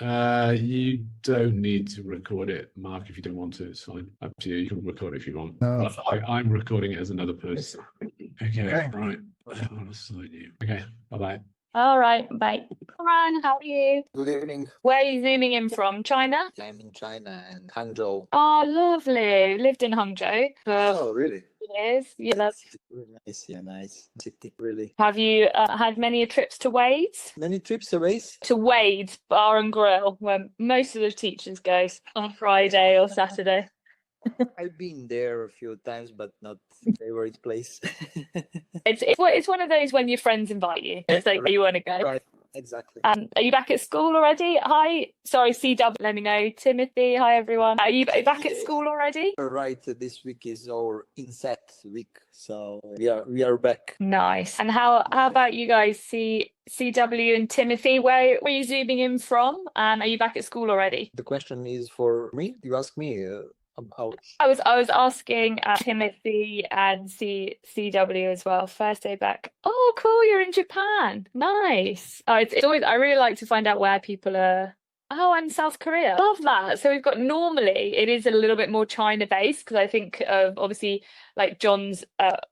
You don't need to record it, Mark, if you don't want to. It's fine. Up to you. You can record it if you want. No. I'm recording it as another person. Okay, right. I'll sign you. Okay, bye-bye. All right, bye. Ron, how are you? Good evening. Where are you zooming in from? China? I'm in China and Hangzhou. Oh, lovely. Lived in Hangzhou for Oh, really? years. Yeah, that's... Really nice. Yeah, nice city. Really. Have you had many trips to Wade? Many trips away. To Wade Bar and Grill, where most of the teachers go on Friday or Saturday. I've been there a few times, but not favorite place. It's one of those when your friends invite you. It's like you want to go. Right. Exactly. Are you back at school already? Hi, sorry, CW. Let me know. Timothy, hi everyone. Are you back at school already? Right. This week is our inset week, so we are back. Nice. And how about you guys? CW and Timothy, where are you zooming in from? And are you back at school already? The question is for me. You ask me. How... I was asking Timothy and CW as well. First day back. Oh, cool! You're in Japan. Nice. Oh, it's always. I really like to find out where people are. Oh, and South Korea. Love that. So we've got normally it is a little bit more China based because I think of obviously like John's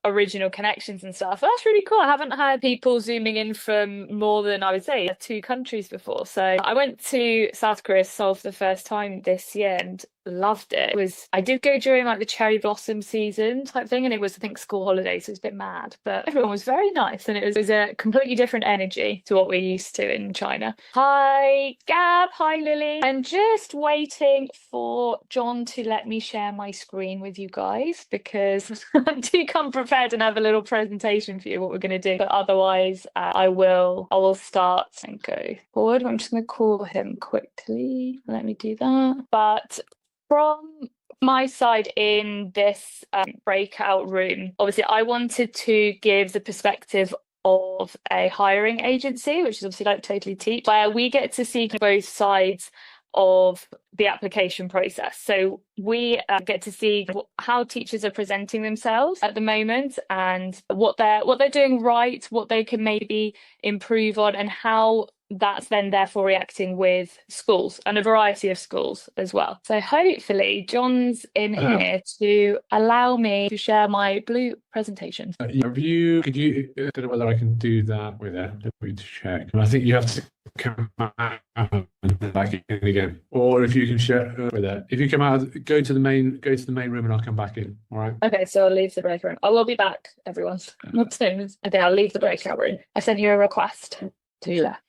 original connections and stuff. That's really cool. I haven't had people zooming in from more than I would say 2 countries before. So I went to South Korea Seoul for the first time this year and loved it. I did go during like the cherry blossom season type thing, and it was I think school holidays, so it was a bit mad, but everyone was very nice, and it was a completely different energy to what we're used to in China. Hi Gab, hi Lily. I'm just waiting for John to let me share my screen with you guys because I do come prepared and have a little presentation for you what we're going to do, but otherwise I will start and go forward. I'm just going to call him quickly. Let me do that. But from my side in this breakout room, obviously I wanted to give the perspective of a hiring agency, which is obviously like Totally Teach, where we get to see both sides of the application process. So we get to see how teachers are presenting themselves at the moment and what they're doing right, what they can maybe improve on, and how that's then therefore reacting with schools and a variety of schools as well. So hopefully John's in here to allow me to share my blue presentation. I don't know whether I can do that with it. Let me check. I think you have to come out and back in again. Or if you can share with it. If you come out, go to the main room and I'll come back in. All right. Okay, so I'll leave the breakout room. I will be back, everyone. Not soon. Okay, I'll leave the breakout room. I sent you a request to left.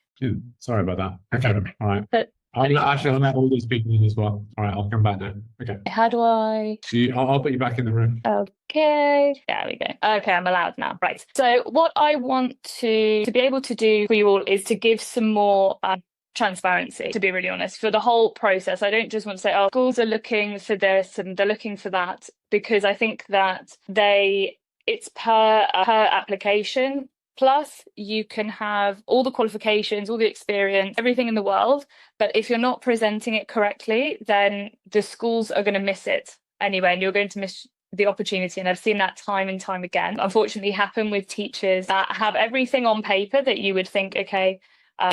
Sorry about that. Okay, all right. But I'll let all these people in as well. All right, I'll come back now. Okay. How do I? I'll put you back in the room. Okay, there we go. Okay, I'm allowed now. Right. So what I want to be able to do for you all is to give some more transparency, to be really honest, for the whole process. I don't just want to say, oh, schools are looking for this and they're looking for that, because I think that it's per application. Plus, you can have all the qualifications, all the experience, everything in the world. But if you're not presenting it correctly, then the schools are going to miss it anyway, and you're going to miss the opportunity. And I've seen that time and time again, unfortunately, happen with teachers that have everything on paper that you would think, okay,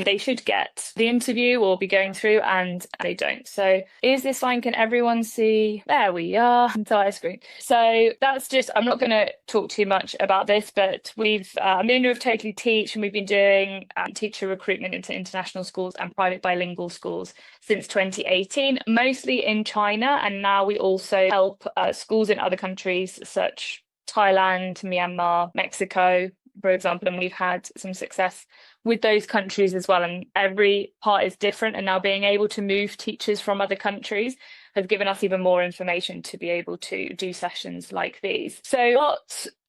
they should get the interview or be going through, and they don't. So is this fine? Can everyone see? There we are, entire screen. So that's just, I'm not going to talk too much about this, but I'm the owner of Totally Teach, and we've been doing teacher recruitment into international schools and private bilingual schools since 2018, mostly in China. And now we also help schools in other countries such Thailand, Myanmar, Mexico, for example, and we've had some success with those countries as well. And every part is different. And now being able to move teachers from other countries has given us even more information to be able to do sessions like these. So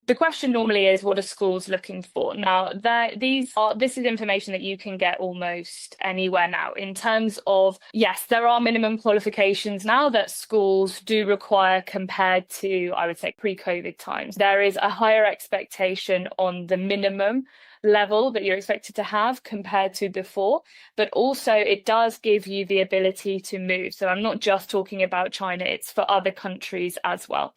the question normally is, what are schools looking for? Now, this is information that you can get almost anywhere now. In terms of, yes, there are minimum qualifications now that schools do require compared to, I would say, pre-COVID times. There is a higher expectation on the minimum level that you're expected to have compared to before, but also it does give you the ability to move. So I'm not just talking about China, it's for other countries as well.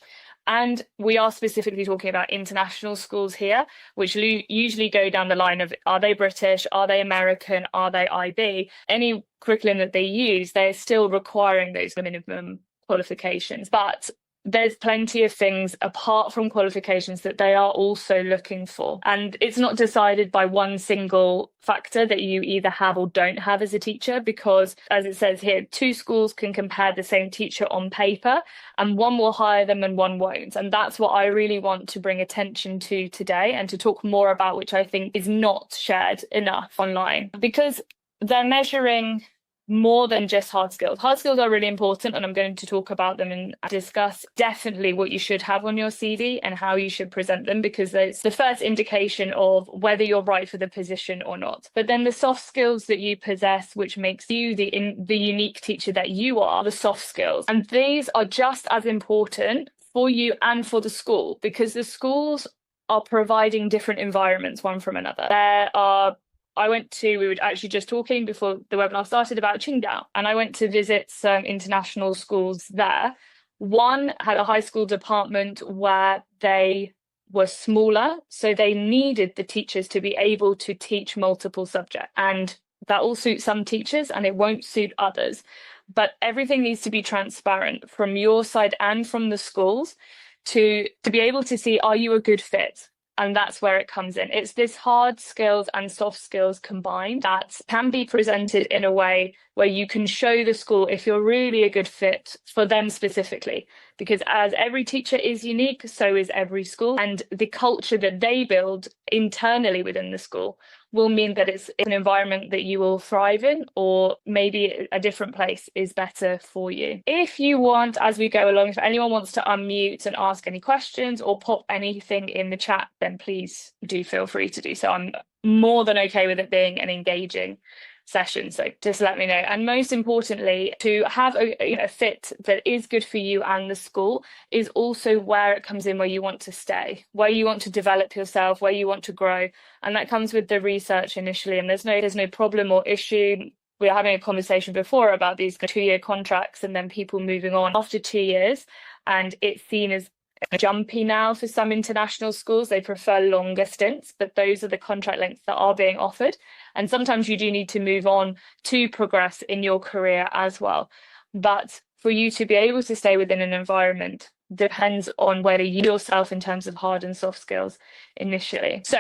And we are specifically talking about international schools here, which usually go down the line of, are they British? Are they American? Are they IB? Any curriculum that they use, they're still requiring those minimum qualifications. But there's plenty of things apart from qualifications that they are also looking for. And it's not decided by one single factor that you either have or don't have as a teacher, because as it says here, 2 schools can compare the same teacher on paper and one will hire them and one won't. And that's what I really want to bring attention to today and to talk more about, which I think is not shared enough online, because they're measuring more than just hard skills. Hard skills are really important, and I'm going to talk about them and discuss definitely what you should have on your CV and how you should present them, because it's the first indication of whether you're right for the position or not. But then the soft skills that you possess, which makes you the unique teacher that you are, the soft skills. And these are just as important for you and for the school, because the schools are providing different environments one from another. We were actually just talking before the webinar started about Qingdao, and I went to visit some international schools there. One had a high school department where they were smaller, so they needed the teachers to be able to teach multiple subjects. And that will suit some teachers and it won't suit others. But everything needs to be transparent from your side and from the schools to be able to see, are you a good fit? And that's where it comes in. It's this hard skills and soft skills combined that can be presented in a way where you can show the school if you're really a good fit for them specifically. Because as every teacher is unique, so is every school. And the culture that they build internally within the school will mean that it's an environment that you will thrive in, or maybe a different place is better for you. If you want, as we go along, if anyone wants to unmute and ask any questions or pop anything in the chat, then please do feel free to do so. I'm more than okay with it being an engaging session, so just let me know. And most importantly, to have a fit that is good for you and the school is also where it comes in, where you want to stay, where you want to develop yourself, where you want to grow. And that comes with the research initially, and there's no problem or issue. We were having a conversation before about these 2-year contracts and then people moving on after 2 years, and it's seen as jumpy now for some international schools. They prefer longer stints, but those are the contract lengths that are being offered. And sometimes you do need to move on to progress in your career as well. But for you to be able to stay within an environment depends on whether you yourself in terms of hard and soft skills initially. So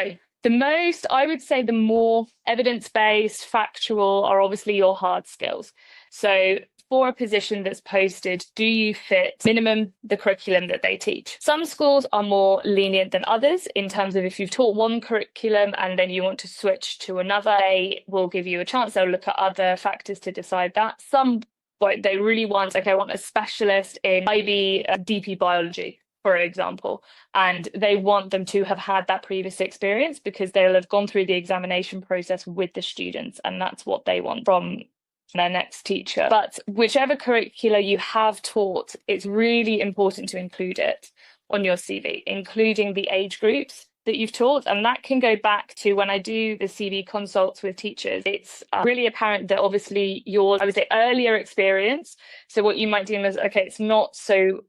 I would say the more evidence-based, factual are obviously your hard skills. So for a position that's posted, do you fit minimum the curriculum that they teach? Some schools are more lenient than others in terms of if you've taught one curriculum and then you want to switch to another, they will give you a chance. They'll look at other factors to decide that. Some, they really want, I want a specialist in IB DP biology, for example, and they want them to have had that previous experience because they'll have gone through the examination process with the students, and that's what they want from their next teacher. But whichever curricula you have taught, it's really important to include it on your CV, including the age groups that you've taught. And that can go back to when I do the CV consults with teachers. It's really apparent that obviously your, I would say, earlier experience, so what you might deem as, okay, it's not so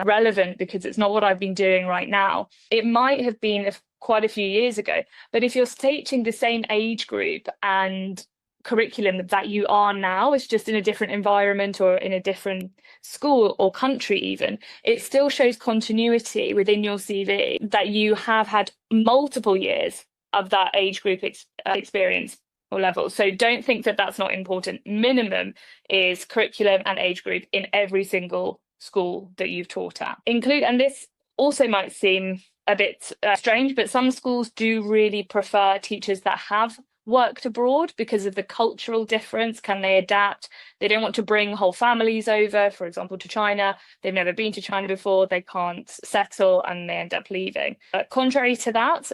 relevant because it's not what I've been doing right now. It might have been quite a few years ago, but if you're teaching the same age group and curriculum that you are now, it's just in a different environment or in a different school or country even, it still shows continuity within your CV that you have had multiple years of that age group experience or level. So don't think that that's not important. Minimum is curriculum and age group in every single school that you've taught at. And this also might seem a bit strange, but some schools do really prefer teachers that have worked abroad because of the cultural difference. Can they adapt? They don't want to bring whole families over, for example, to China. They've never been to China before. They can't settle and they end up leaving. Contrary to that,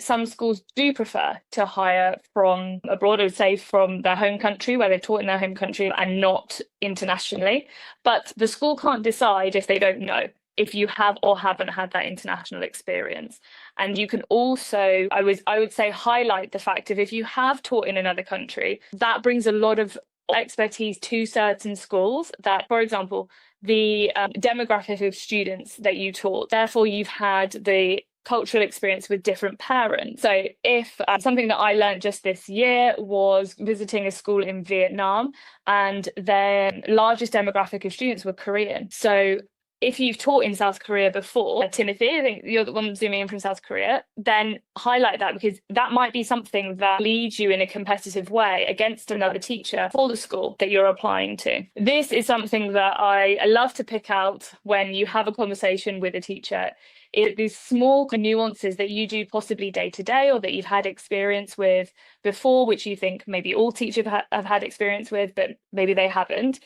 some schools do prefer to hire from abroad, I would say from their home country, where they've taught in their home country and not internationally. But the school can't decide if they don't know if you have or haven't had that international experience. And you can also, I would say, highlight the fact of if you have taught in another country, that brings a lot of expertise to certain schools that, for example, the demographic of students that you taught. Therefore, you've had the cultural experience with different parents. So if something that I learned just this year was visiting a school in Vietnam, and their largest demographic of students were Korean. So if you've taught in South Korea before, Timothy, I think you're the one zooming in from South Korea, then highlight that, because that might be something that leads you in a competitive way against another teacher for the school that you're applying to. This is something that I love to pick out when you have a conversation with a teacher. These small nuances that you do possibly day to day, or that you've had experience with before, which you think maybe all teachers have had experience with, but maybe they haven't.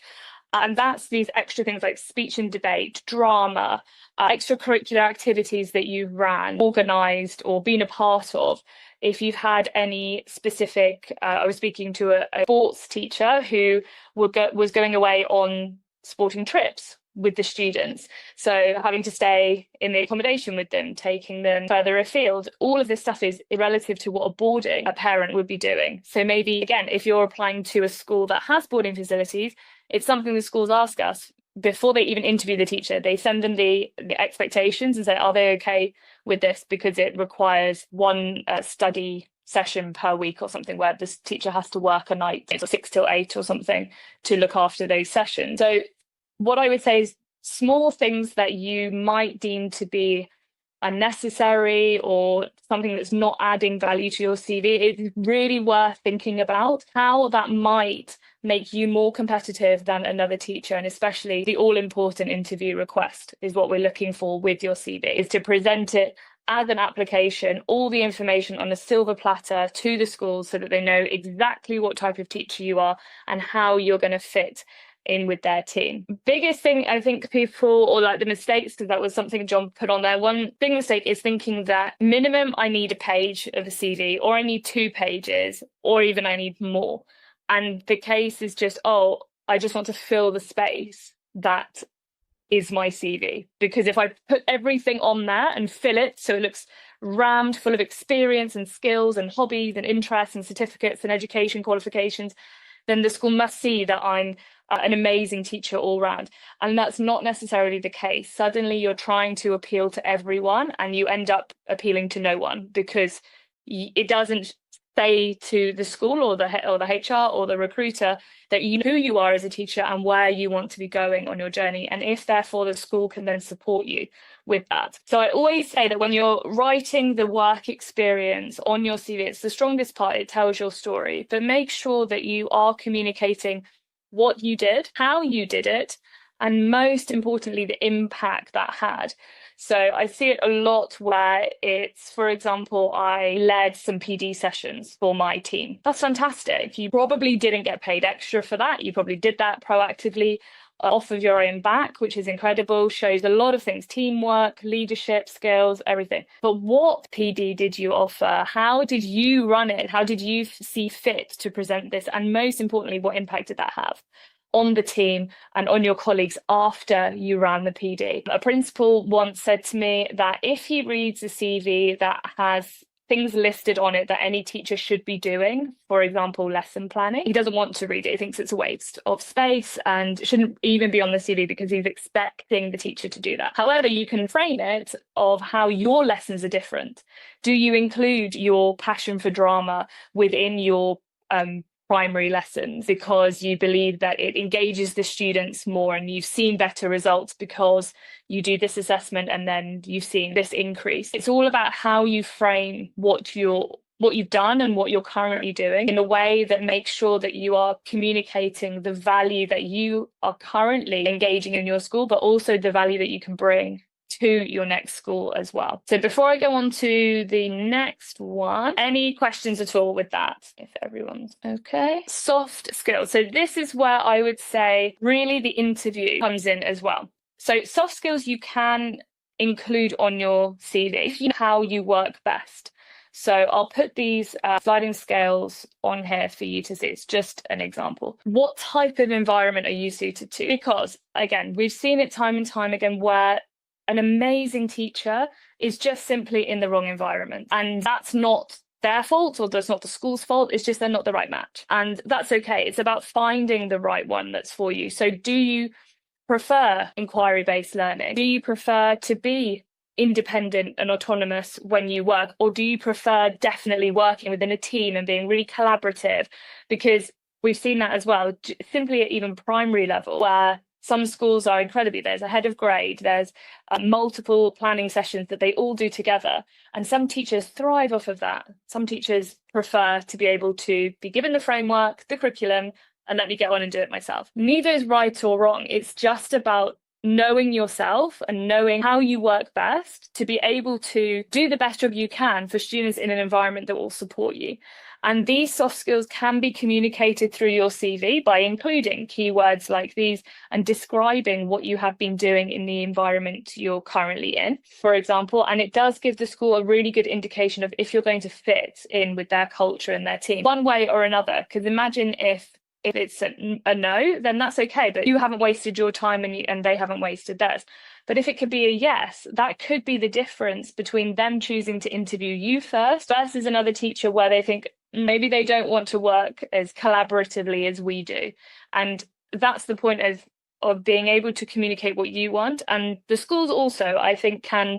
And that's these extra things like speech and debate, drama, extracurricular activities that you've ran, organised, or been a part of. If you've had any specific, I was speaking to a sports teacher who was going away on sporting trips with the students. So having to stay in the accommodation with them, taking them further afield, all of this stuff is relative to what a parent would be doing. So maybe, again, if you're applying to a school that has boarding facilities, it's something the schools ask us before they even interview the teacher. They send them the expectations and say, are they okay with this? Because it requires one study session per week or something, where this teacher has to work a night, so 6 till 8 or something, to look after those sessions. So what I would say is small things that you might deem to be unnecessary or something that's not adding value to your CV, it's really worth thinking about how that might make you more competitive than another teacher. And especially the all-important interview request is what we're looking for with your CV, is to present it as an application, all the information on a silver platter to the schools, so that they know exactly what type of teacher you are and how you're going to fit in with their team. Biggest thing I think people, or like the mistakes, because that was something John put on there, one big mistake is thinking that minimum I need a page of a CV, or I need 2 pages, or even I need more. And the case is just, oh, I just want to fill the space that is my CV. Because if I put everything on there and fill it so it looks rammed full of experience and skills and hobbies and interests and certificates and education qualifications, then the school must see that I'm an amazing teacher all round. And that's not necessarily the case. Suddenly you're trying to appeal to everyone and you end up appealing to no one, because it doesn't say to the school or the HR or the recruiter that you know who you are as a teacher and where you want to be going on your journey, and if therefore the school can then support you with that. So I always say that when you're writing the work experience on your CV, it's the strongest part. It tells your story, but make sure that you are communicating what you did, how you did it, and most importantly, the impact that had. So I see it a lot where it's, for example, I led some PD sessions for my team. That's fantastic. You probably didn't get paid extra for that. You probably did that proactively off of your own back, which is incredible, shows a lot of things: teamwork, leadership skills, everything. But what PD did you offer? How did you run it? How did you see fit to present this? And most importantly, what impact did that have on the team and on your colleagues after you ran the PD? A principal once said to me that if he reads a CV that has things listed on it that any teacher should be doing, for example, lesson planning, he doesn't want to read it. He thinks it's a waste of space and shouldn't even be on the CV, because he's expecting the teacher to do that. However, you can frame it of how your lessons are different. Do you include your passion for drama within your primary lessons because you believe that it engages the students more and you've seen better results because you do this assessment and then you've seen this increase? It's all about how you frame what you've done and what you're currently doing in a way that makes sure that you are communicating the value that you are currently engaging in your school, but also the value that you can bring to your next school as well. So before I go on to the next one, any questions at all with that? If everyone's okay. Soft skills. So this is where I would say really the interview comes in as well. So soft skills you can include on your CV if you know how you work best. So I'll put these sliding scales on here for you to see. It's just an example. What type of environment are you suited to? Because again, we've seen it time and time again where an amazing teacher is just simply in the wrong environment. And that's not their fault, or that's not the school's fault. It's just they're not the right match. And that's okay. It's about finding the right one that's for you. So do you prefer inquiry-based learning? Do you prefer to be independent and autonomous when you work, or do you prefer definitely working within a team and being really collaborative? Because we've seen that as well, simply at even primary level, where some schools are incredibly, there's a head of grade, there's multiple planning sessions that they all do together. And some teachers thrive off of that. Some teachers prefer to be able to be given the framework, the curriculum, and let me get on and do it myself. Neither is right or wrong. It's just about knowing yourself and knowing how you work best to be able to do the best job you can for students in an environment that will support you. And these soft skills can be communicated through your CV by including keywords like these and describing what you have been doing in the environment you're currently in, for example. And it does give the school a really good indication of if you're going to fit in with their culture and their team one way or another. Because imagine if it's a no, then that's okay, but you haven't wasted your time and they haven't wasted theirs. But if it could be a yes, that could be the difference between them choosing to interview you first versus another teacher where they think maybe they don't want to work as collaboratively as we do. And that's the point of being able to communicate what you want. And the schools also, I think, can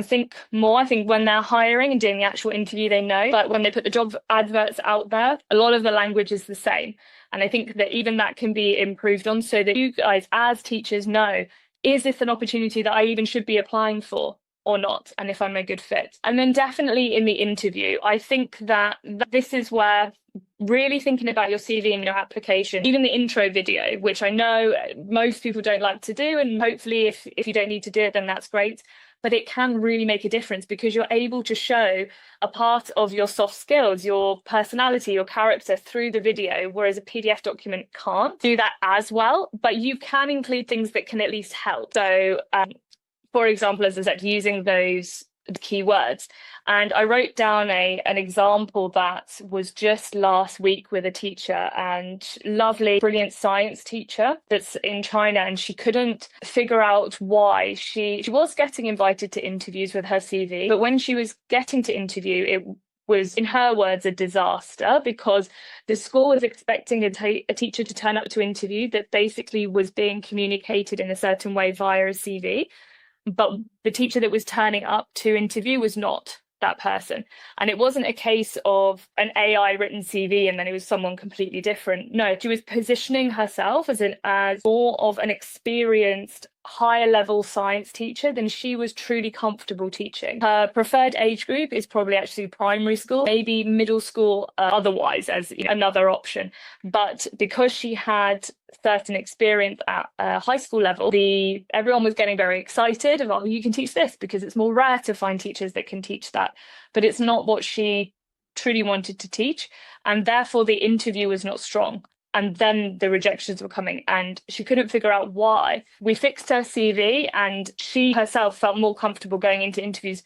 think more. I think when they're hiring and doing the actual interview, they know, but when they put the job adverts out there, a lot of the language is the same. And I think that even that can be improved on so that you guys as teachers know, is this an opportunity that I even should be applying for or not? And if I'm a good fit. And then definitely in the interview, I think that this is where really thinking about your CV and your application, even the intro video, which I know most people don't like to do. And hopefully if you don't need to do it, then that's great. But it can really make a difference because you're able to show a part of your soft skills, your personality, your character through the video, whereas a PDF document can't do that as well. But you can include things that can at least help. So, for example, as I said, using those keywords. And I wrote down an example that was just last week with a teacher, and lovely, brilliant science teacher that's in China, and she couldn't figure out why she was getting invited to interviews with her CV, but when she was getting to interview, it was, in her words, a disaster because the school was expecting a teacher to turn up to interview that basically was being communicated in a certain way via a CV. But the teacher that was turning up to interview was not that person. And it wasn't a case of an AI written CV and then it was someone completely different. No, she was positioning herself as more of an experienced, higher level science teacher than she was truly comfortable teaching. Her preferred age group is probably actually primary school, maybe middle school, otherwise as another option. But because she had certain experience at high school level, everyone was getting very excited about, you can teach this, because it's more rare to find teachers that can teach that. But it's not what she truly wanted to teach, and therefore the interview was not strong. And then the rejections were coming and she couldn't figure out why. We fixed her CV and she herself felt more comfortable going into interviews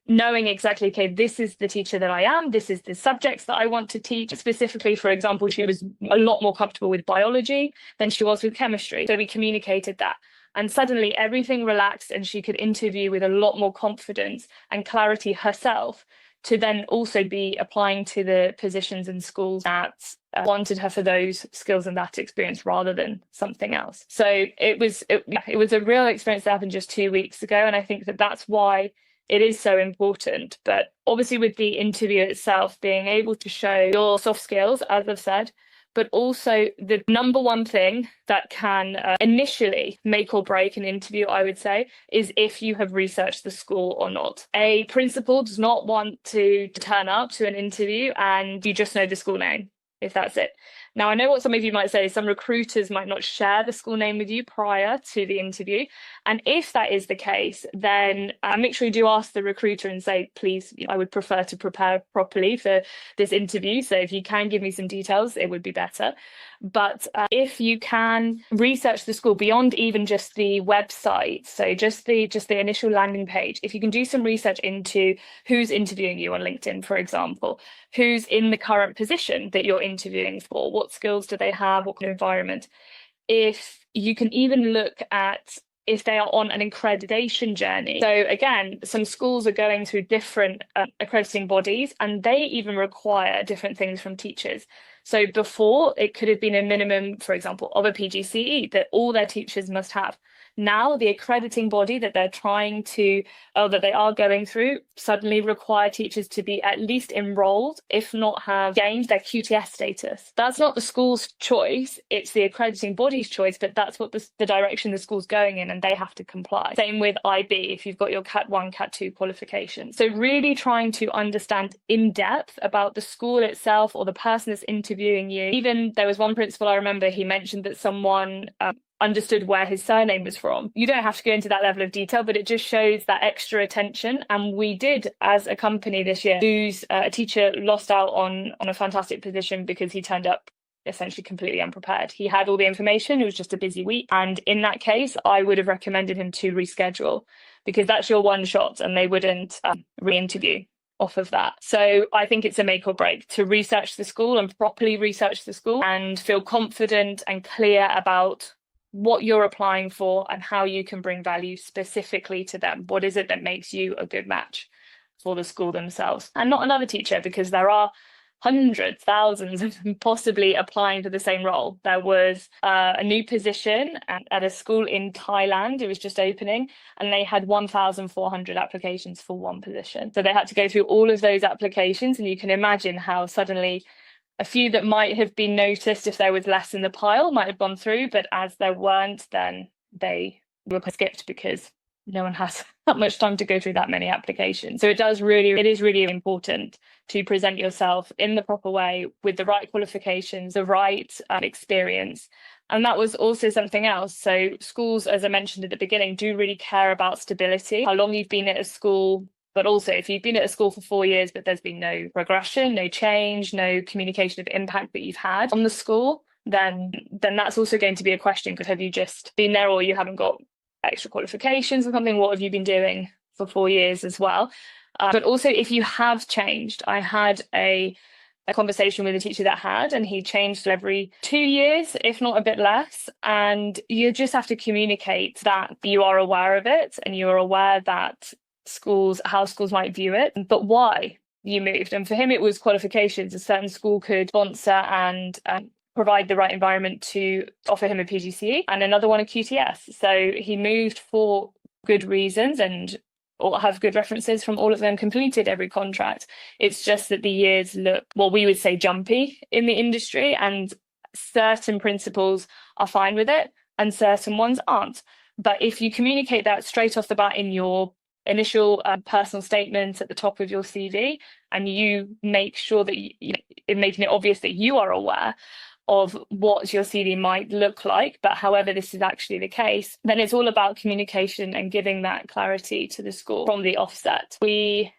knowing exactly, okay, this is the teacher that I am, this is the subjects that I want to teach. Specifically, for example, she was a lot more comfortable with biology than she was with chemistry. So we communicated that. And suddenly everything relaxed and she could interview with a lot more confidence and clarity herself to then also be applying to the positions in schools that wanted her for those skills and that experience rather than something else. So it was a real experience that happened just 2 weeks ago. And I think that that's why it is so important. But obviously with the interview itself, being able to show your soft skills, as I've said, but also the number one thing that can initially make or break an interview, I would say, is if you have researched the school or not. A principal does not want to turn up to an interview and you just know the school name, if that's it. Now, I know what some of you might say, some recruiters might not share the school name with you prior to the interview. And if that is the case, then make sure you do ask the recruiter and say, please, I would prefer to prepare properly for this interview. So if you can give me some details, it would be better. But if you can research the school beyond even just the website, so just the initial landing page, if you can do some research into who's interviewing you on LinkedIn, for example, who's in the current position that you're interviewing for, what skills do they have, what kind of environment, if you can even look at if they are on an accreditation journey. So again, some schools are going through different accrediting bodies and they even require different things from teachers. So before, it could have been a minimum, for example, of a PGCE that all their teachers must have. Now, the accrediting body that they're that they are going through suddenly require teachers to be at least enrolled, if not have gained their QTS status. That's not the school's choice, it's the accrediting body's choice, but that's what the direction the school's going in, and they have to comply. Same with IB, if you've got your Cat 1, Cat 2 qualifications. So really trying to understand in depth about the school itself or the person that's interviewing you. Even there was one principal I remember, he mentioned that someone understood where his surname was from. You don't have to go into that level of detail, but it just shows that extra attention. And we did, as a company this year, lose a teacher lost out on a fantastic position because he turned up essentially completely unprepared. He had all the information, it was just a busy week. And in that case, I would have recommended him to reschedule, because that's your one shot and they wouldn't re-interview off of that. So I think it's a make or break to research the school and properly research the school and feel confident and clear about what you're applying for and how you can bring value specifically to them. What is it that makes you a good match for the school themselves and not another teacher? Because there are hundreds, thousands possibly applying for the same role. There was a new position at a school in Thailand. It was just opening and they had 1,400 applications for one position. So they had to go through all of those applications, and you can imagine how suddenly a few that might have been noticed if there was less in the pile might have gone through, but as there weren't, then they were skipped because no one has that much time to go through that many applications. So it is really important to present yourself in the proper way with the right qualifications, the right experience. And that was also something else. So schools, as I mentioned at the beginning, do really care about stability, how long you've been at a school. But also, if you've been at a school for 4 years, but there's been no progression, no change, no communication of impact that you've had on the school, then that's also going to be a question, because have you just been there or you haven't got extra qualifications or something? What have you been doing for 4 years as well? But also, if you have changed, I had a conversation with a teacher that had, and he changed every 2 years, if not a bit less. And you just have to communicate that you are aware of it and you're aware that how schools might view it, but why you moved. And for him, it was qualifications. A certain school could sponsor and provide the right environment to offer him a PGCE, and another one a QTS. So he moved for good reasons and all have good references from all of them, completed every contract. It's just that the years look, well, we would say jumpy in the industry, and certain principals are fine with it and certain ones aren't. But if you communicate that straight off the bat in your initial personal statement at the top of your CV, and you make sure that making it obvious that you are aware of what your CV might look like, but however this is actually the case, then it's all about communication and giving that clarity to the school from the offset. We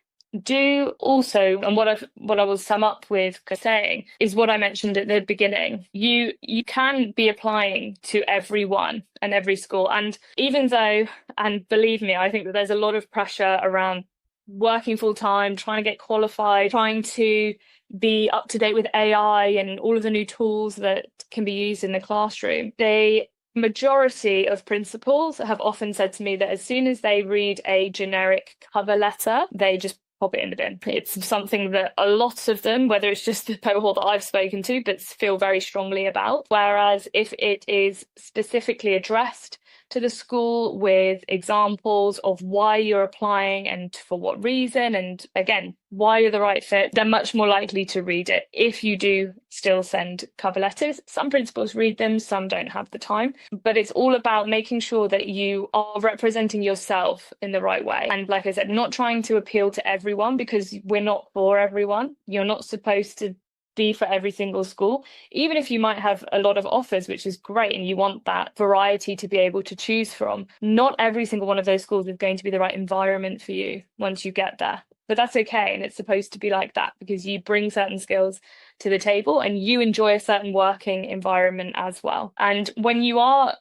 do also, and what I will sum up with saying is what I mentioned at the beginning. You can be applying to everyone and every school, and even though, and believe me, I think that there's a lot of pressure around working full time, trying to get qualified, trying to be up to date with AI and all of the new tools that can be used in the classroom. The majority of principals have often said to me that as soon as they read a generic cover letter, they just pop it in the bin. It's something that a lot of them, whether it's just the cohort that I've spoken to, but feel very strongly about. Whereas if it is specifically addressed to the school with examples of why you're applying and for what reason, and again, why you're the right fit, they're much more likely to read it. If you do still send cover letters, some principals read them, some don't have the time, but it's all about making sure that you are representing yourself in the right way. And like I said, not trying to appeal to everyone, because we're not for everyone. You're not supposed to be for every single school, even if you might have a lot of offers, which is great, and you want that variety to be able to choose from. Not every single one of those schools is going to be the right environment for you once you get there, but that's okay. And it's supposed to be like that, because you bring certain skills to the table and you enjoy a certain working environment as well. And when you are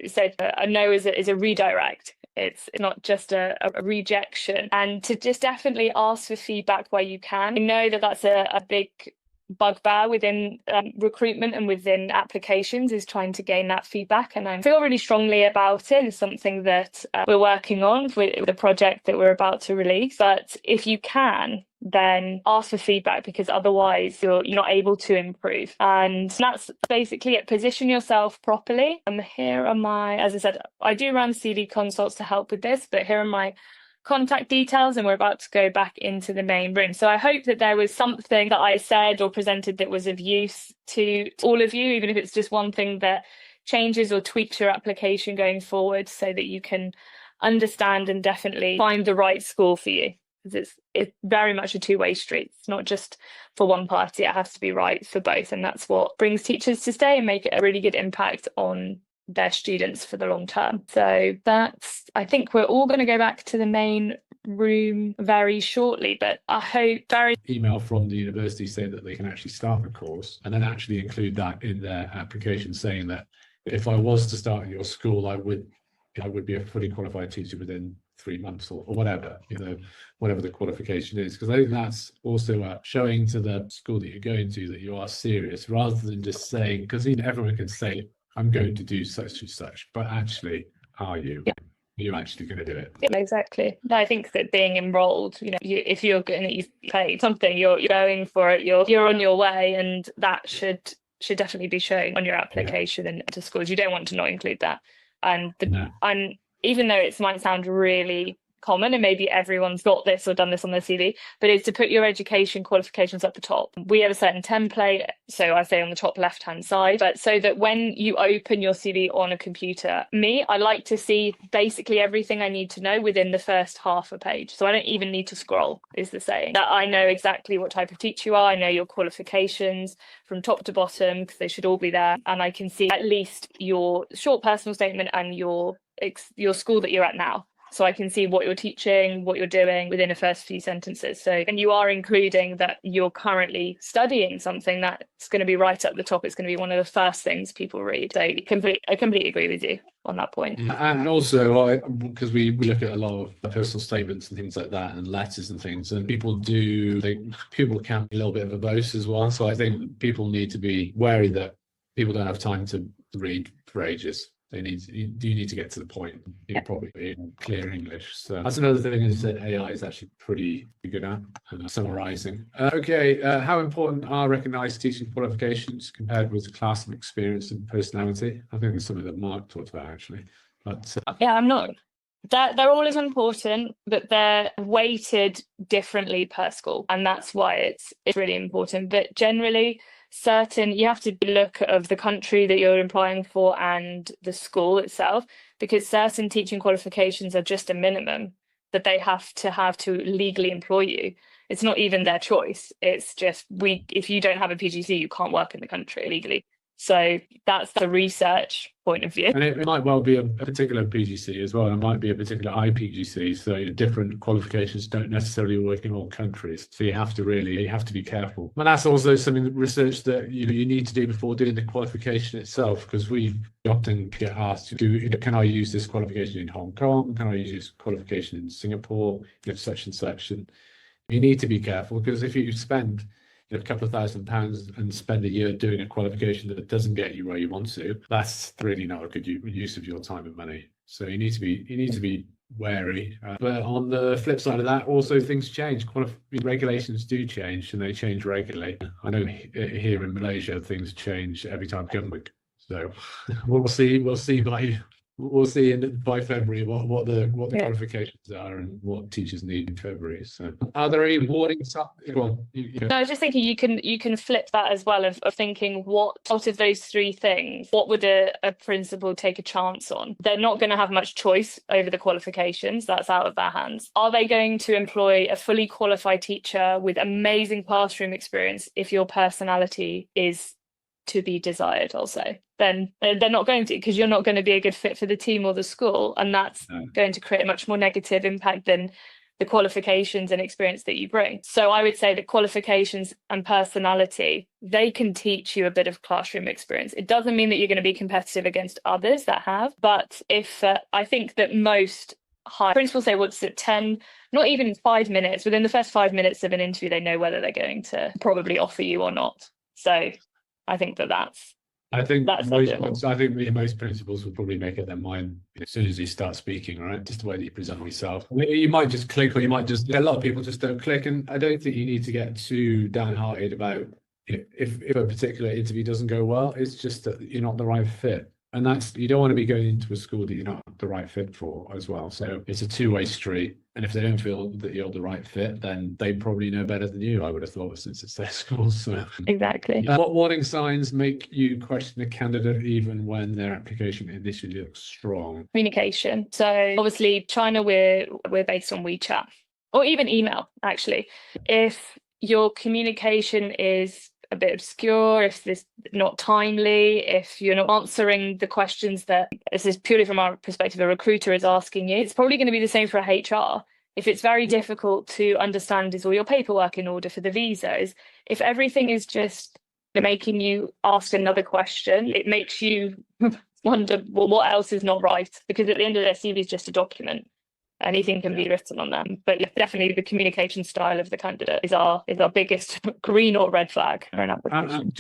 said a no is a redirect. It's not just a rejection, and to just definitely ask for feedback where you can. I know that that's a big bugbear within recruitment and within applications is trying to gain that feedback. And I feel really strongly about it. It's something that we're working on with the project that we're about to release. But if you can, then ask for feedback, because otherwise you're not able to improve. And that's basically it. Position yourself properly. And here are my, as I said, I do run CV consults to help with this, but here are my contact details, and we're about to go back into the main room. So I hope that there was something that I said or presented that was of use to all of you, even if it's just one thing that changes or tweaks your application going forward, so that you can understand and definitely find the right school for you. Because it's very much a two-way street. It's not just for one party, it has to be right for both. And that's what brings teachers to stay and make it a really good impact on their students for the long term. So I think we're all going to go back to the main room very shortly, but I hope email from the university saying that they can actually start the course, and then actually include that in their application, saying that if I was to start at your school, I would be a fully qualified teacher within 3 months, or whatever, whatever the qualification is. Because I think that's also showing to the school that you're going to that you are serious, rather than just saying, because everyone can say, I'm going to do such and such, but actually, are you? Yeah. You're actually going to do it. Yeah, exactly. No, I think that being enrolled, if you're going to pay something, you're going for it, you're on your way, and that should definitely be shown on your application and to schools. You don't want to not include that. And even though it might sound really common, and maybe everyone's got this or done this on their CV, but it's to put your education qualifications at the top. We have a certain template, so I say on the top left hand side, but so that when you open your CV on a computer, I like to see basically everything I need to know within the first half a page. So I don't even need to scroll, is the saying. That I know exactly what type of teacher you are, I know your qualifications from top to bottom, because they should all be there, and I can see at least your short personal statement and your school that you're at now. So I can see what you're teaching, what you're doing within the first few sentences. So, and you are including that you're currently studying something, that's going to be right up the top. It's going to be one of the first things people read. So I completely agree with you on that point. And also, because we look at a lot of personal statements and things like that, and letters and things, and people can be a little bit verbose as well. So I think people need to be wary that people don't have time to read for ages. You need to get to the point. Probably in clear English. So that's another thing is that AI is actually pretty good at summarizing. How important are recognized teaching qualifications compared with classroom experience and personality? I think it's something that Mark talked about actually. But I'm not. They're all as important, but they're weighted differently per school, and that's why it's really important. But generally, you have to look of the country that you're applying for and the school itself, because certain teaching qualifications are just a minimum that they have to legally employ you. It's not even their choice. It's just if you don't have a PGC, you can't work in the country legally. So that's the research point of view. And it might well be a particular PGC as well. It might be a particular IPGC. So different qualifications don't necessarily work in all countries. So you have to be careful. And that's also something research that you need to do before doing the qualification itself, because we often get asked, can I use this qualification in Hong Kong? Can I use this qualification in Singapore? Such and such. And you need to be careful, because if you spend a couple of £1,000 and spend a year doing a qualification that doesn't get you where you want to, that's really not a good use of your time and money. So you need to be wary. But on the flip side of that, also things change. Regulations do change, and they change regularly. I know here in Malaysia things change every time government. So we'll see by February what the qualifications are and what teachers need in February. So are there any warning signs? Well, No, I was just thinking you can flip that as well of thinking, what out of those three things, what would a principal take a chance on? They're not going to have much choice over the qualifications. That's out of their hands. Are they going to employ a fully qualified teacher with amazing classroom experience if your personality is to be desired also? Then they're not going to, because you're not going to be a good fit for the team or the school, and that's going to create a much more negative impact than the qualifications and experience that you bring. So I would say that qualifications and personality, they can teach you a bit of classroom experience. It doesn't mean that you're going to be competitive against others that have, but if I think that most high. Principals say, what's it, 10, not even 5 minutes. Within the first 5 minutes of an interview, they know whether they're going to probably offer you or not. So I think that's I think doable. I think most principals will probably make up their mind as soon as you start speaking, right? Just the way that you present yourself. You might just click, or you might just. A lot of people just don't click, and I don't think you need to get too downhearted about if a particular interview doesn't go well. It's just that you're not the right fit. And that's, you don't want to be going into a school that you're not the right fit for as well. So it's a two-way street. And if they don't feel that you're the right fit, then they probably know better than you, I would have thought, since it's their school. So exactly. What warning signs make you question a candidate even when their application initially looks strong? Communication. So obviously China, we're based on WeChat or even email, actually. If your communication is a bit obscure, if it's not timely, if you're not answering the questions that, this is purely from our perspective, a recruiter is asking you, it's probably going to be the same for HR. If it's very difficult to understand, is all your paperwork in order for the visas? If everything is just making you ask another question, it makes you wonder, well, what else is not right? Because at the end of the day, CV is just a document. Anything can be written on them, but definitely the communication style of the candidate is our biggest green or red flag for an application.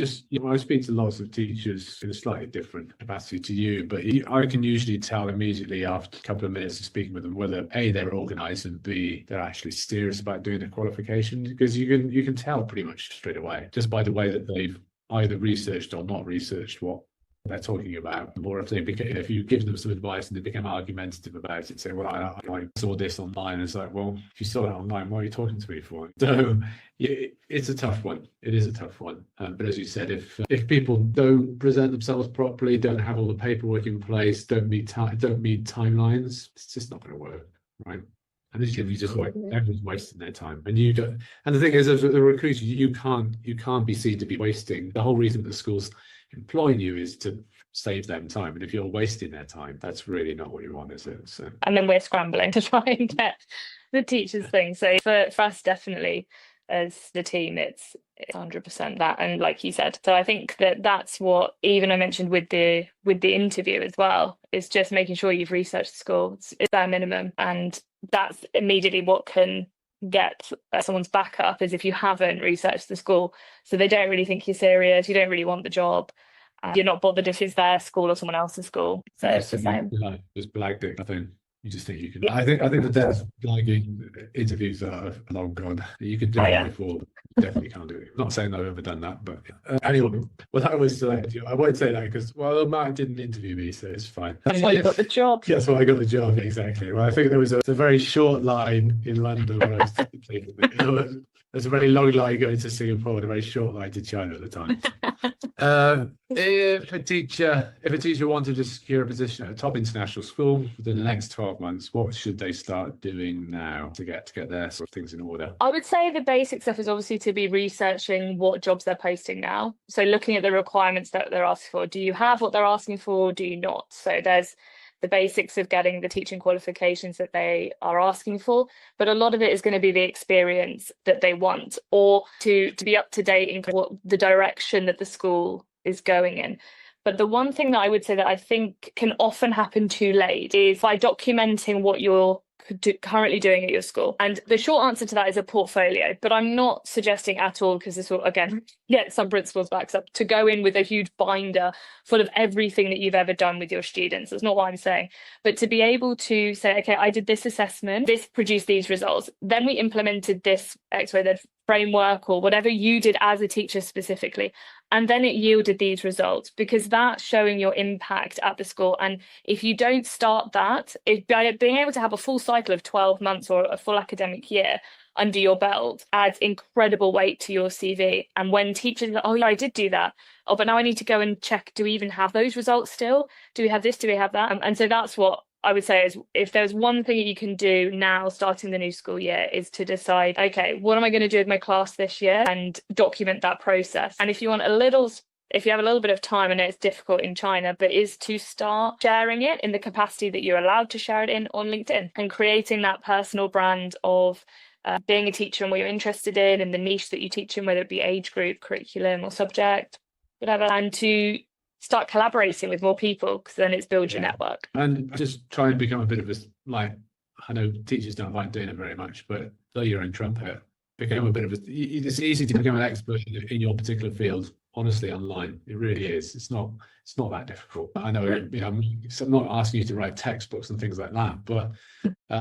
I speak to lots of teachers in a slightly different capacity to you, but I can usually tell immediately after a couple of minutes of speaking with them whether A, they're organised, and B, they're actually serious about doing a qualification, because you can tell pretty much straight away just by the way that they've either researched or not researched what they're talking about, or if you give them some advice and they become argumentative about it, say, well, I saw this online, and it's like, well, if you saw that online, what are you talking to me for? So it's a tough one. It is a tough one. But as you said, if people don't present themselves properly, don't have all the paperwork in place, don't meet timelines, it's just not going to work, right? And this is just like everyone's wasting their time, and you don't. And the thing is, as a recruiter, you can't be seen to be wasting. The whole reason that the schools employing you is to save them time, and if you're wasting their time, that's really not what you want, is it? So, and then we're scrambling to try and get the teachers thing. So for us, definitely as the team, it's 100% that. And like you said, so I think that's what even I mentioned with the interview as well, is just making sure you've researched the school. It's bare minimum, and that's immediately what can get someone's back up, is if you haven't researched the school, so they don't really think you're serious, you don't really want the job, you're not bothered if it's their school or someone else's school. So it's the same. Just blagged it. I think you just think you can. I think the death blagging interviews are long gone. You could do it before. Definitely can't do it. I'm not saying I've ever done that, but anyway, well, that was I won't say that because, well, Matt didn't interview me, so it's fine. That's why you got the job. That's why I got the job, exactly. Well, I think there was a very short line in London when I was thinking. There's a very long line going to Singapore and a very short line to China at the time. If a teacher wanted to secure a position at a top international school within the next 12 months, what should they start doing now to get their sort of things in order? I would say the basic stuff is obviously to be researching what jobs they're posting now. So looking at the requirements that they're asking for. Do you have what they're asking for? Do you not? So there's the basics of getting the teaching qualifications that they are asking for, but a lot of it is going to be the experience that they want, or to be up to date in what the direction that the school is going in. But the one thing that I would say that I think can often happen too late is by documenting what you're currently doing at your school. And the short answer to that is a portfolio, but I'm not suggesting at all, because this will again get some principals backs up, to go in with a huge binder full of everything that you've ever done with your students. That's not what I'm saying. But to be able to say, okay, I did this assessment, this produced these results, then we implemented this XYZ framework or whatever you did as a teacher specifically, and then it yielded these results, because that's showing your impact at the school. And if you don't start that, by being able to have a full cycle of 12 months or a full academic year under your belt adds incredible weight to your CV. And when teachers are, oh yeah, I did do that. Oh, but now I need to go and check, do we even have those results still? Do we have this? Do we have that? And so that's what I would say is, if there's one thing you can do now starting the new school year, is to decide, okay, what am I going to do with my class this year, and document that process. And if you have a little bit of time, I know it's difficult in China, but is to start sharing it in the capacity that you're allowed to share it in on LinkedIn, and creating that personal brand of being a teacher and what you're interested in and the niche that you teach in, whether it be age group, curriculum or subject, whatever, and to start collaborating with more people, because then it's build your network. And just try and become a bit of a, like, I know teachers don't like doing it very much, but play your own trumpet. Become a bit of a. It's easy to become an expert in your particular field. Honestly, online, it really is. It's not. It's not that difficult. I know. I'm not asking you to write textbooks and things like that, but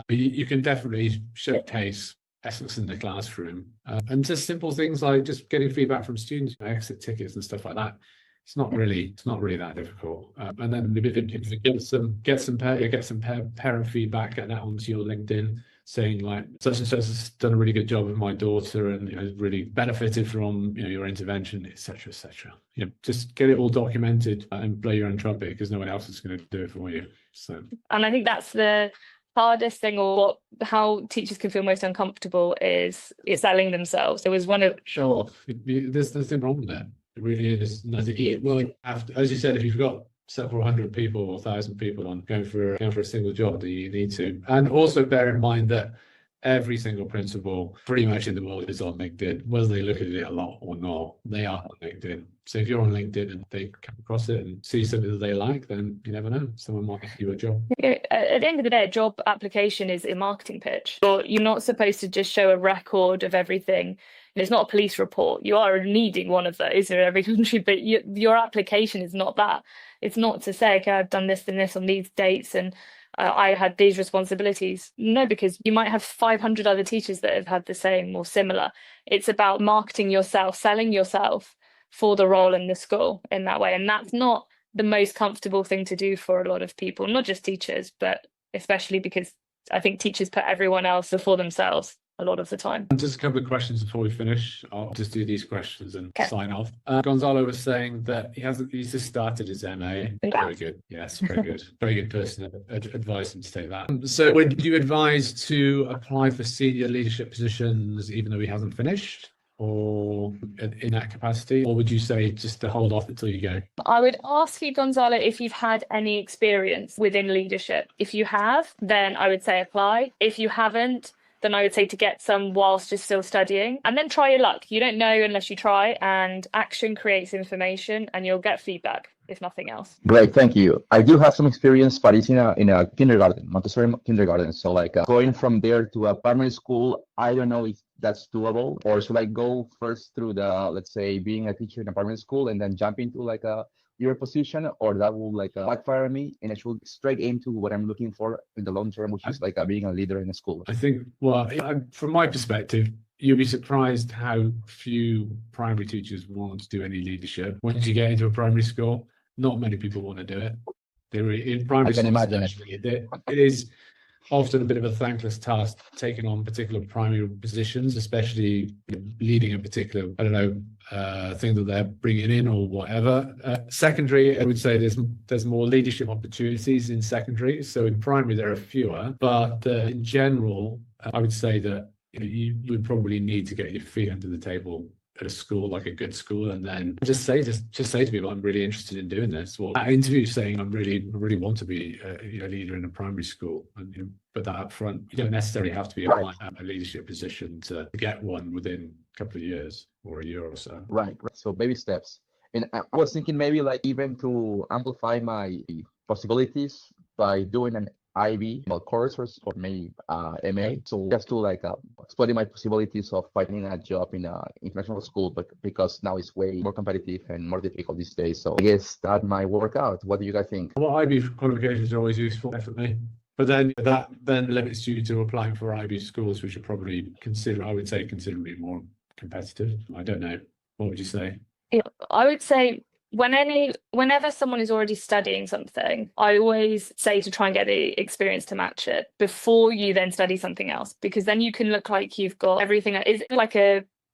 you can definitely showcase essence in the classroom, and just simple things like just getting feedback from students, exit tickets and stuff like that. It's not really that difficult. And then get some parent feedback, get that onto your LinkedIn, saying like such and such has done a really good job with my daughter, and really benefited from your intervention, etc., etc. Just get it all documented and blow your own trumpet, because no one else is going to do it for you. So, and I think that's the hardest thing, or how teachers can feel most uncomfortable, is selling themselves. There was one of there's nothing wrong with that. It really is nothing. Well, as you said, if you've got several hundred people or 1,000 people on going for a single job, you need to. And also bear in mind that every single principal pretty much in the world is on LinkedIn, whether they look at it a lot or not. They are on LinkedIn. So if you're on LinkedIn and they come across it and see something that they like, then you never know, someone might give you a job. At the end of the day, a job application is a marketing pitch. You're not supposed to just show a record of everything. It's not a police report. You are needing one of those in every country, but your application is not that. It's not to say, okay, I've done this and this on these dates, and I had these responsibilities. No, because you might have 500 other teachers that have had the same or similar. It's about marketing yourself, selling yourself for the role in the school in that way. And that's not the most comfortable thing to do for a lot of people, not just teachers, but especially because I think teachers put everyone else before themselves a lot of the time. Just a couple of questions before we finish. I'll just do these questions and sign off. Gonzalo was saying that he's just started his MA. Very good. Yes, very good. Very good person. Advise him to take that. So would you advise to apply for senior leadership positions even though he hasn't finished, or in that capacity, or would you say just to hold off until you go? I would ask you, Gonzalo, if you've had any experience within leadership. If you have, then I would say apply. If you haven't, then I would say to get some whilst you're still studying, and then try your luck. You don't know unless you try, and action creates information, and you'll get feedback, if nothing else. Great, thank you. I do have some experience, but it's in a kindergarten, Montessori kindergarten. So going from there to a primary school, I don't know if that's doable, or should I go first through let's say being a teacher in a primary school and then jump into a your position, or that will backfire on me, and I should straight into what I'm looking for in the long term, which is being a leader in a school. I think, well, from my perspective, you'll be surprised how few primary teachers want to do any leadership. Once you get into a primary school, not many people want to do it. In primary schools, it is often a bit of a thankless task taking on particular primary positions, especially leading a particular, thing that they're bringing in or whatever. Secondary, I would say there's more leadership opportunities in secondary. So in primary, there are fewer, but in general, I would say that you would probably need to get your feet under the table at a school, like a good school, and then just say to people, I'm really interested in doing this. Well, that interview saying I really want to be a leader in a primary school, and put that up front. You don't necessarily have to be applying a leadership position to get one within a couple of years or a year or so. Right. So baby steps. And I was thinking maybe even to amplify my possibilities by doing an IB course or maybe MA. So just to exploring my possibilities of finding a job in an international school, but because now it's way more competitive and more difficult these days. So I guess that might work out. What do you guys think? Well, IB qualifications are always useful, definitely. But then that limits you to applying for IB schools, which are probably considerably more competitive. I don't know. What would you say? Yeah, I would say whenever someone is already studying something, I always say to try and get the experience to match it before you then study something else, because then you can look like you've got everything. It's like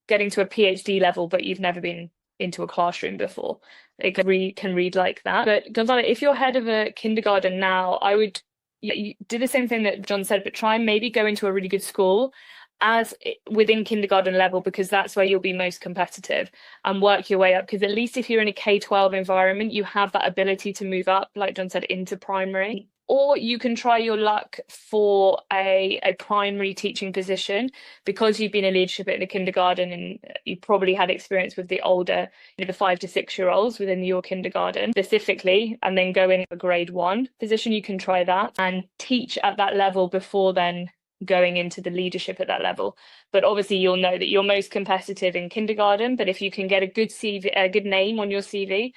getting to a PhD level, but you've never been into a classroom before. It can read like that. But Gonzalo, if you're head of a kindergarten now, I would do the same thing that John said, but try and maybe go into a really good school as within kindergarten level, because that's where you'll be most competitive, and work your way up, because at least if you're in a K-12 environment, you have that ability to move up, like John said, into primary. Or you can try your luck for a primary teaching position, because you've been in leadership in the kindergarten and you probably had experience with the older, the 5 to 6 year olds within your kindergarten specifically, and then go in a grade 1 position. You can try that and teach at that level before then going into the leadership at that level. But obviously you'll know that you're most competitive in kindergarten, but if you can get a good CV, a good name on your CV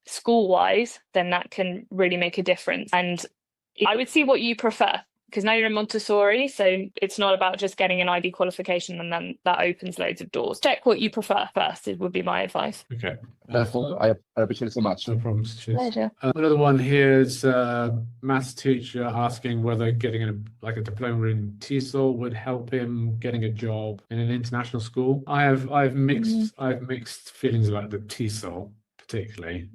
school wise, then that can really make a difference. And I would see what you prefer, because now you're in Montessori, so it's not about just getting an IB qualification and then that opens loads of doors. Check what you prefer first, it would be my advice. Okay. I appreciate it so much. No problems. Cheers. Pleasure. Another one here is maths teacher asking whether getting a diploma in TESOL would help him getting a job in an international school. I've mixed feelings about the TESOL. Particularly,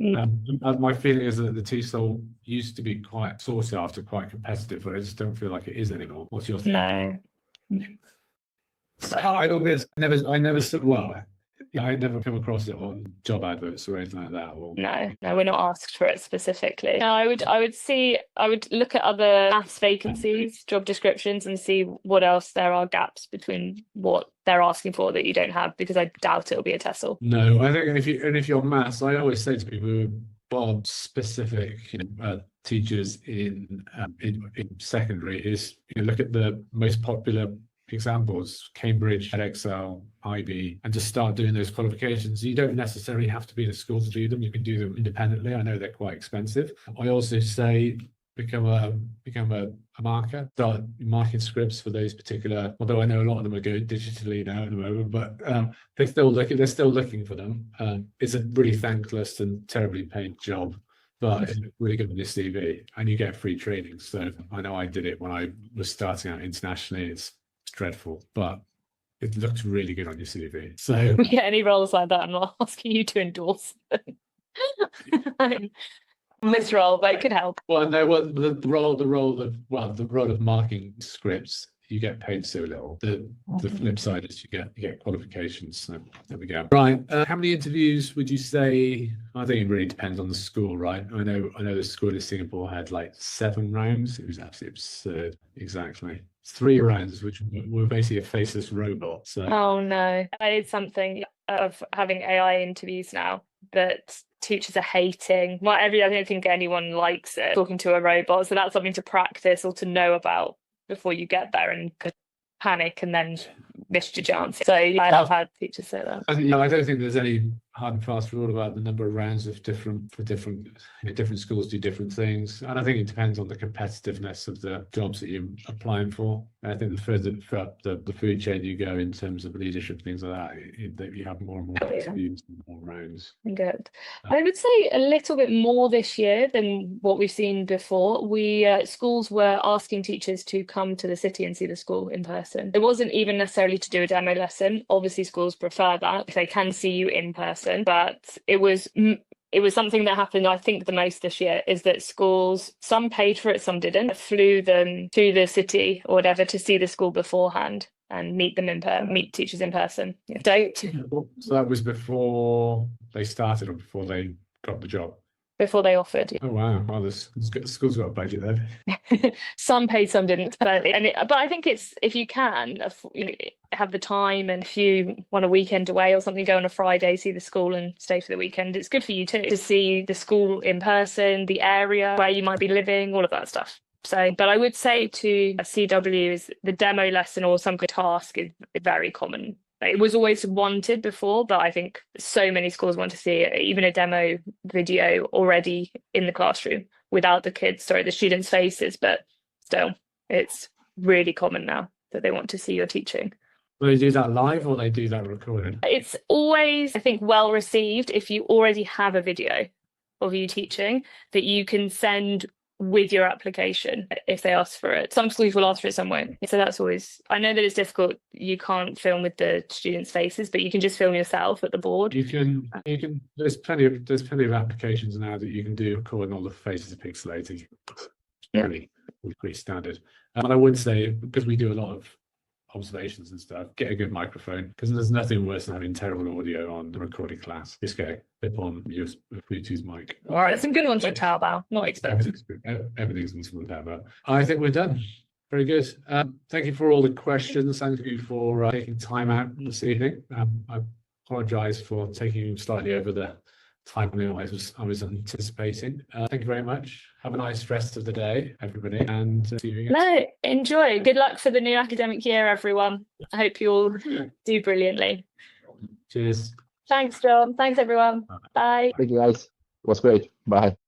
my feeling is that the TESOL used to be quite sought after, quite competitive, but I just don't feel like it is anymore. What's your thing? No. I never come across it on job adverts or anything like that. No, we're not asked for it specifically. No, I would look at other maths vacancies, job descriptions, and see what else there are gaps between what they're asking for that you don't have, because I doubt it'll be a TESOL. No, I think if you're maths, I always say to people who are specific, teachers in secondary, is look at the most popular examples: Cambridge, Edexcel, IB, and just start doing those qualifications. You don't necessarily have to be in a school to do them. You can do them independently. I know they're quite expensive. I also say become a marker, start marking scripts for those particular, although I know a lot of them are going digitally now at the moment, but they're still looking for them. It's a really thankless and terribly paid job, but it's really good with your CV, and you get free training. So I know I did it when I was starting out internationally. It's dreadful, but it looks really good on your CV. So if we get any roles like that, I'm not asking you to endorse this role, but it could help. Well, no, the role of marking scripts, you get paid so little. The flip side is you get qualifications. So there we go. Right. How many interviews would you say? I think it really depends on the school, right? I know the school in Singapore had like 7 rounds. It was absolutely absurd. Exactly. 3 rounds, which were basically a faceless robot. So. Oh no, I did something of having AI interviews now that teachers are hating. Well, I don't think anyone likes it, talking to a robot. So that's something to practice or to know about before you get there and could panic and then miss your chance. So I have had teachers say that. I don't think there's any hard and fast rule about the number of rounds of different schools do different things, and I think it depends on the competitiveness of the jobs that you're applying for. I think the further up the food chain you go in terms of leadership, things like that, you have more and more interviews and more rounds. Good. I would say a little bit more this year than what we've seen before. Schools were asking teachers to come to the city and see the school in person. It wasn't even necessarily to do a demo lesson. Obviously, schools prefer that if they can see you in person. But it was something that happened, I think, the most this year, is that schools, some paid for it, some didn't, flew them to the city or whatever to see the school beforehand and meet teachers in person. So that was before they started or before they got the job? Before they offered. Oh wow! Well, the school's got a budget then. Some paid, some didn't. But I think it's, if you can, have the time, and if you want a weekend away or something, go on a Friday, see the school and stay for the weekend. It's good for you too, to see the school in person, the area where you might be living, all of that stuff. So, but I would say to CW is the demo lesson or some good task is very common. It was always wanted before, but I think so many schools want to see even a demo video already in the classroom without the students' faces, but still, it's really common now that they want to see your teaching. Will they do that live or they do that recorded? It's always, I think, well received if you already have a video of you teaching that you can send with your application if they ask for it. Some schools will ask for it, some won't. So that's always, I know that it's difficult. You can't film with the students' faces, but you can just film yourself at the board. You can. There's plenty of applications now that you can do recording all the faces pixelated. Pretty standard. And I would say, because we do a lot observations and stuff, get a good microphone, because there's nothing worse than having terrible audio on the recording class. Just go clip on your Bluetooth mic. All right, some good ones from Taobao. Not expensive. Everything's from Taobao. I think we're done. Very good. Thank you for all the questions. Thank you for taking time out this evening. I apologise for taking slightly over the time I was anticipating. Thank you very much. Have a nice rest of the day, everybody, and see you again. No, enjoy. Good luck for the new academic year, everyone. I hope you all do brilliantly. Cheers. Thanks, John. Thanks, everyone. Bye. Thank you, guys. It was great. Bye.